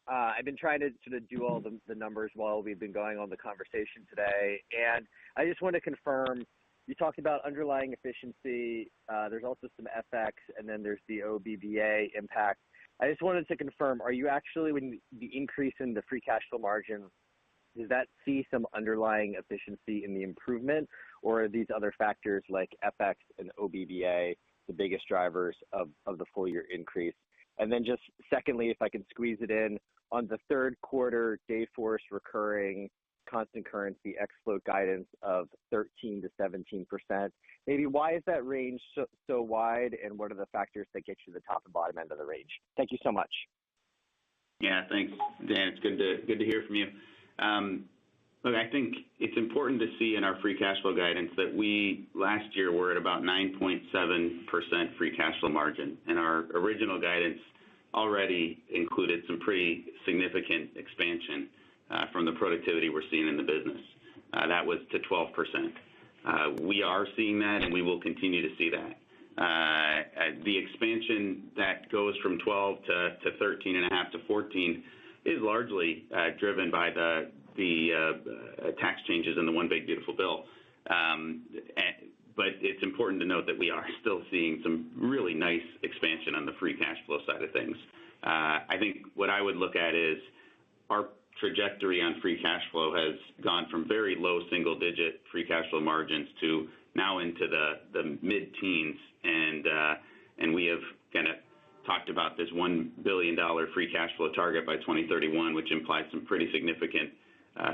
I've been trying to sort of do all the numbers while we've been going on the conversation today, and I just want to confirm, you talked about underlying efficiency, there's also some FX, and then there's the OBBA impact. I just wanted to confirm, are you actually, when the increase in the free cash flow margin, does that see some underlying efficiency in the improvement, or are these other factors like FX and OBBA the biggest drivers of the full year increase? And then just secondly, if I can squeeze it in, on the third quarter Dayforce recurring constant currency ex-float guidance of 13 to 17%, maybe why is that range so wide, and what are the factors that get you to the top and bottom end of the range? Thank you so much. Yeah, thanks, Dan. It's good to hear from you. Look, I think it's important to see in our free cash flow guidance that we last year were at about 9.7% free cash flow margin, and our original guidance already included some pretty significant expansion from the productivity we're seeing in the business. That was to 12%. We are seeing that, and we will continue to see that. The expansion that goes from 12 to 13.5 to 14 is largely driven by the tax changes in the One Big Beautiful Bill. But it's important to note that we are still seeing some really nice expansion on the free cash flow side of things. I think what I would look at is our trajectory on free cash flow has gone from very low single-digit free cash flow margins to now into the mid-teens, and we have kind of talked about this $1 billion free cash flow target by 2031, which implies some pretty significant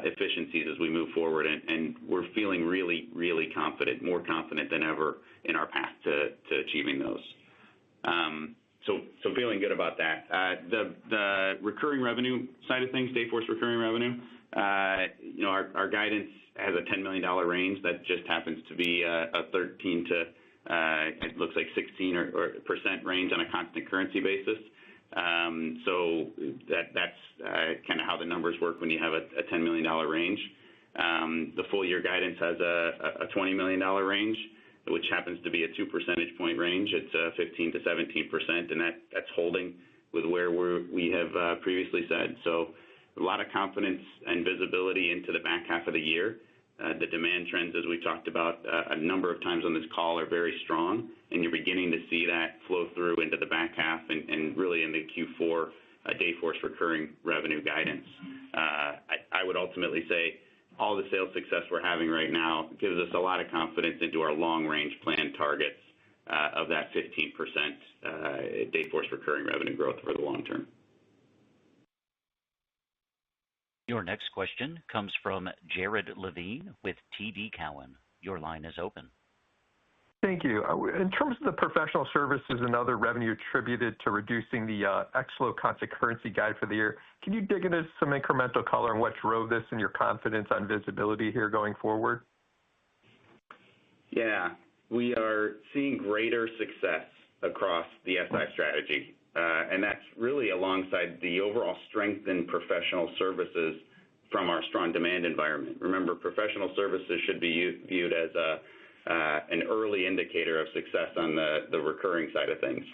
efficiencies as we move forward, and we're feeling really, really confident, more confident than ever in our path to achieving those. So feeling good about that. The recurring revenue side of things, Dayforce recurring revenue, our guidance has a $10 million range that just happens to be a 13 to it looks like 16% range on a constant currency basis. So that's kind of how the numbers work when you have a $10 million range. The full year guidance has a $20 million range, which happens to be a 2 percentage point range. It's 15 to 17%, and that's holding with where we have previously said. So a lot of confidence and visibility into the back half of the year. The demand trends, as we talked about a number of times on this call, are very strong, and you're beginning to see that flow through into the back half and really in the Q4 Dayforce recurring revenue guidance. I would ultimately say all the sales success we're having right now gives us a lot of confidence into our long-range plan targets of that 15% Dayforce recurring revenue growth for the long term. Your next question comes from Jared Levine with TD Cowen. Your line is open. Thank you. In terms of the professional services and other revenue attributed to reducing the ex-flow constant currency guide for the year, can you dig into some incremental color on what drove this and your confidence on visibility here going forward? Yeah, we are seeing greater success across the SI strategy, and that's really alongside the overall strength in professional services from our strong demand environment. Remember, professional services should be viewed as an early indicator of success on the recurring side of things.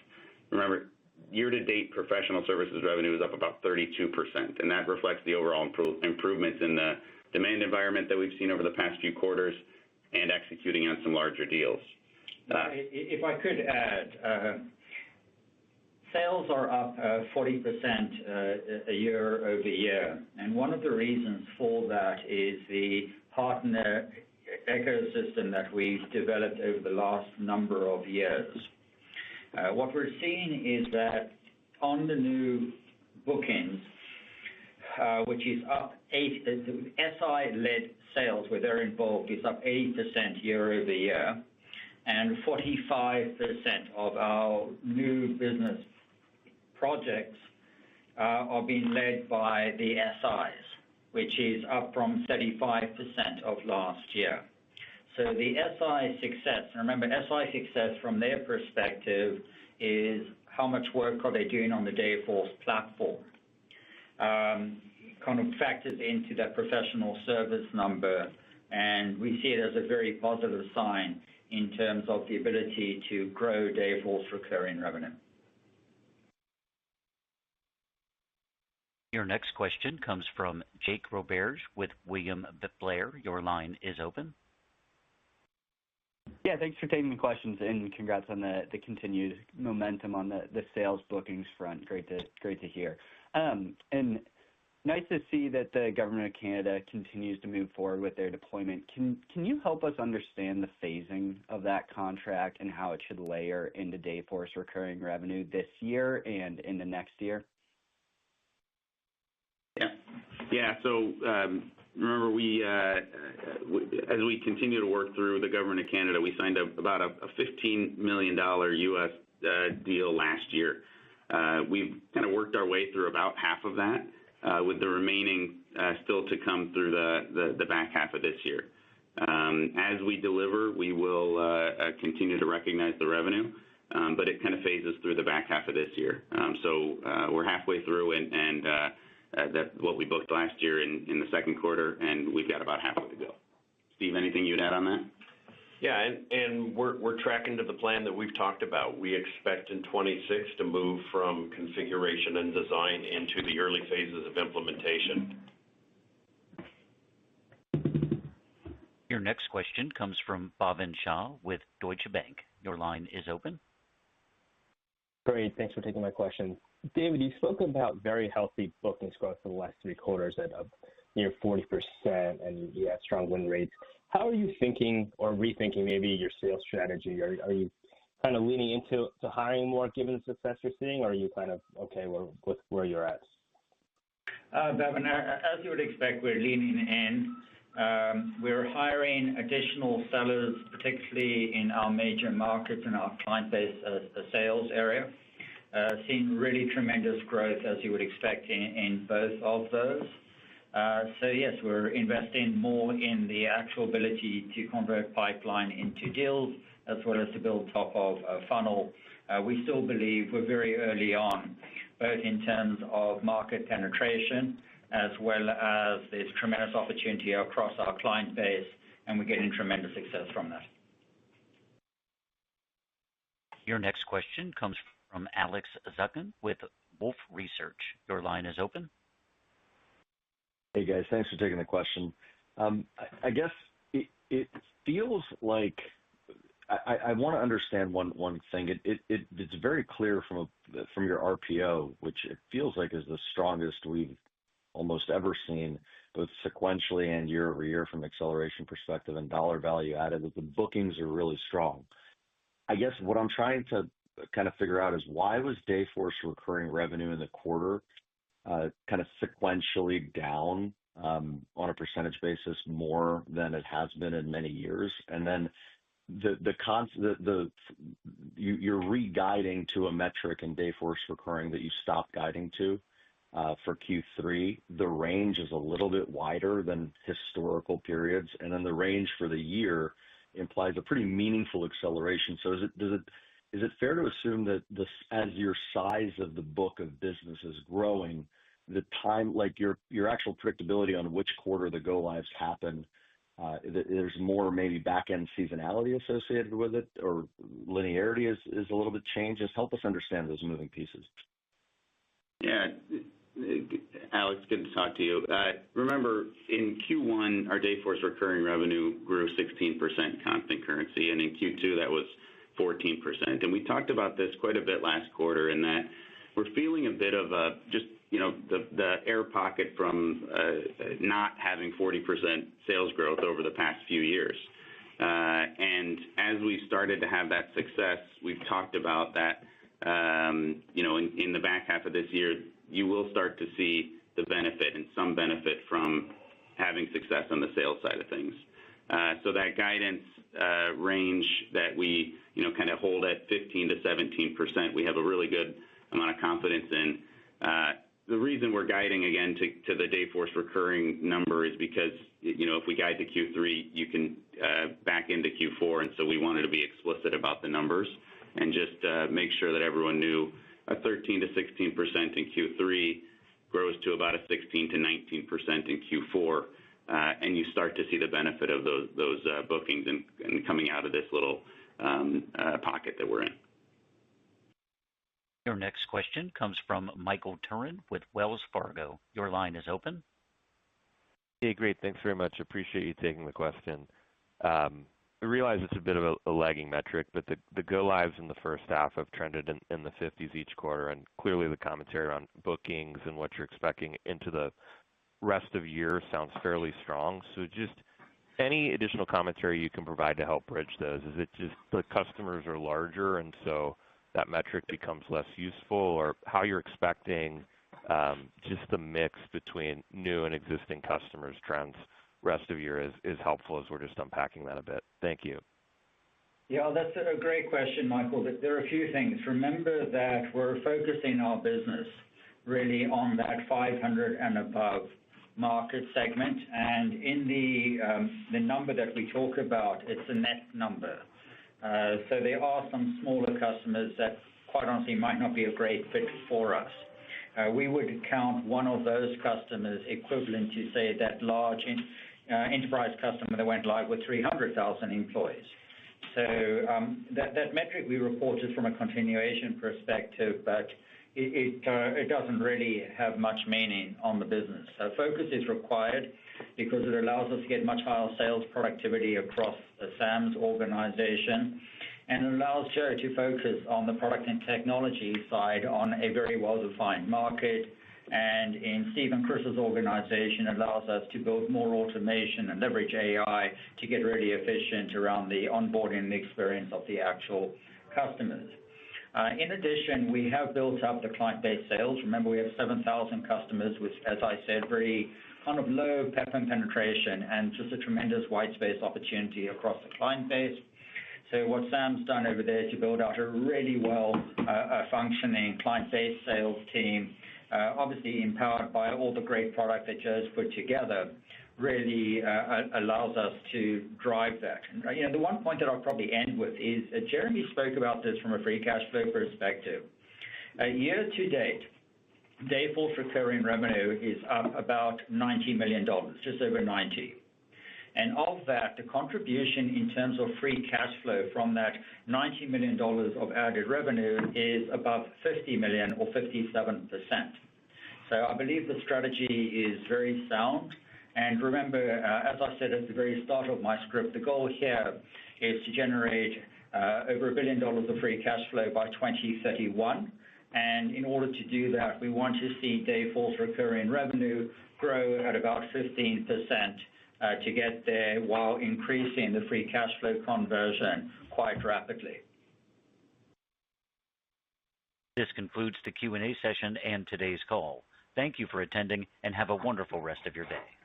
Remember, year-to-date professional services revenue is up about 32%, and that reflects the overall improvements in the demand environment that we've seen over the past few quarters and executing on some larger deals. If I could add, sales are up 40% a year over year, and one of the reasons for that is the partner ecosystem that we've developed over the last number of years. What we're seeing is that on the new bookings, which is up 8, SI-led sales where they're involved is up 80% year over year, and 45% of our new business projects are being led by the SIs, which is up from 35% of last year. So the SI success, remember SI success from their perspective is how much work are they doing on the Dayforce platform. Kind of factors into that professional service number, and we see it as a very positive sign in terms of the ability to grow Dayforce recurring revenue. Your next question comes from Jake Roberge with William Blair. Your line is open. Yeah, thanks for taking the questions and congrats on the continued momentum on the sales bookings front. Great to hear. And nice to see that the Government of Canada continues to move forward with their deployment. Can you help us understand the phasing of that contract and how it should layer into Dayforce recurring revenue this year and into next year? Yeah. So remember, as we continue to work through the Government of Canada, we signed about a $15 million U.S. deal last year. We've kind of worked our way through about half of that, with the remaining still to come through the back half of this year. As we deliver, we will continue to recognize the revenue, but it kind of phases through the back half of this year. So we're halfway through, and that's what we booked last year in the second quarter, and we've got about halfway to go. Steve, anything you'd add on that? Yeah, and we're tracking to the plan that we've talked about. We expect in 26 to move from configuration and design into the early phases of implementation. Your next question comes from Bhavin Shah with Deutsche Bank. Your line is open. Great. Thanks for taking my question. David, you spoke about very healthy bookings growth for the last 3 quarters at near 40%, and you had strong win rates. How are you thinking or rethinking maybe your sales strategy? Are you kind of leaning into hiring more given the success you're seeing, or are you kind of okay with where you're at? Bhavin, as you would expect, we're leaning in. We're hiring additional sellers, particularly in our major markets and our client base sales area. Seeing really tremendous growth, as you would expect, in both of those. So yes, we're investing more in the actual ability to convert pipeline into deals, as well as to build top of a funnel. We still believe we're very early on, both in terms of market penetration, as well as there's tremendous opportunity across our client base, and we're getting tremendous success from that. Your next question comes from Alex Zukin with Wolfe Research. Your line is open. Hey guys, thanks for taking the question. I guess it feels like I want to understand one thing. It's very clear from your RPO, which it feels like is the strongest we've almost ever seen, both sequentially and year over year from acceleration perspective and dollar value added, that the bookings are really strong. I guess what I'm trying to kind of figure out is why was Dayforce recurring revenue in the quarter kind of sequentially down on a percentage basis more than it has been in many years, and then you're re-guiding to a metric in Dayforce recurring that you stopped guiding to for Q3. The range is a little bit wider than historical periods, and then the range for the year implies a pretty meaningful acceleration. So is it fair to assume that as your size of the book of business is growing, the time, like your actual predictability on which quarter the go lives happen, there's more maybe back end seasonality associated with it, or linearity is a little bit changed? Just help us understand those moving pieces. Yeah, Alex, good to talk to you. Remember, in Q1, our Dayforce recurring revenue grew 16% constant currency, and in Q2 that was 14%. And we talked about this quite a bit last quarter, in that we're feeling a bit of the air pocket from not having 40% sales growth over the past few years. And as we started to have that success, we've talked about that, in the back half of this year, you will start to see the benefit and some benefit from having success on the sales side of things. So that guidance range that we, kind of hold at 15 to 17%, we have a really good amount of confidence in. The reason we're guiding again to the Dayforce recurring number is because, if we guide to Q3, you can back into Q4, and so we wanted to be explicit about the numbers and just make sure that everyone knew a 13 to 16% in Q3 grows to about a 16 to 19% in Q4, and you start to see the benefit of those bookings and coming out of this little pocket that we're in. Your next question comes from Michael Turrin with Wells Fargo. Your line is open. Hey, great. Thanks very much. Appreciate you taking the question. I realize it's a bit of a lagging metric, but the go lives in the first half have trended in the 50s each quarter, and clearly the commentary on bookings and what you're expecting into the rest of the year sounds fairly strong. So just any additional commentary you can provide to help bridge those? Is it just the customers are larger and so that metric becomes less useful, or how you're expecting just the mix between new and existing customers trends rest of year is helpful as we're just unpacking that a bit. Thank you. Yeah, that's a great question, Michael. There are a few things. Remember that we're focusing our business really on that 500 and above market segment, and in the number that we talk about, it's a net number. So there are some smaller customers that, quite honestly, might not be a great fit for us. We would count one of those customers equivalent to, say, that large enterprise customer that went live with 300,000 employees. So that metric we report is from a continuation perspective, but it doesn't really have much meaning on the business. So focus is required because it allows us to get much higher sales productivity across Sam's organization, and it allows Joe to focus on the product and technology side on a very well-defined market. And in Steve and Chris's organization, it allows us to build more automation and leverage AI to get really efficient around the onboarding and the experience of the actual customers. In addition, we have built up the client-based sales. Remember, we have 7,000 customers with, as I said, very kind of low PEPM penetration and just a tremendous white space opportunity across the client base. So what Sam's done over there to build out a really well functioning client-based sales team, obviously empowered by all the great product that Joe's put together, really allows us to drive that. And, the one point that I'll probably end with is Jeremy spoke about this from a free cash flow perspective. Year to date, Dayforce recurring revenue is up about $90 million, just over 90. And of that, the contribution in terms of free cash flow from that $90 million of added revenue is above 50 million or 57%. So I believe the strategy is very sound. And remember, as I said at the very start of my script, the goal here is to generate over $1 billion of free cash flow by 2031. And in order to do that, we want to see Dayforce recurring revenue grow at about 15%. To get there while increasing the free cash flow conversion quite rapidly. This concludes the Q&A session and today's call. Thank you for attending and have a wonderful rest of your day.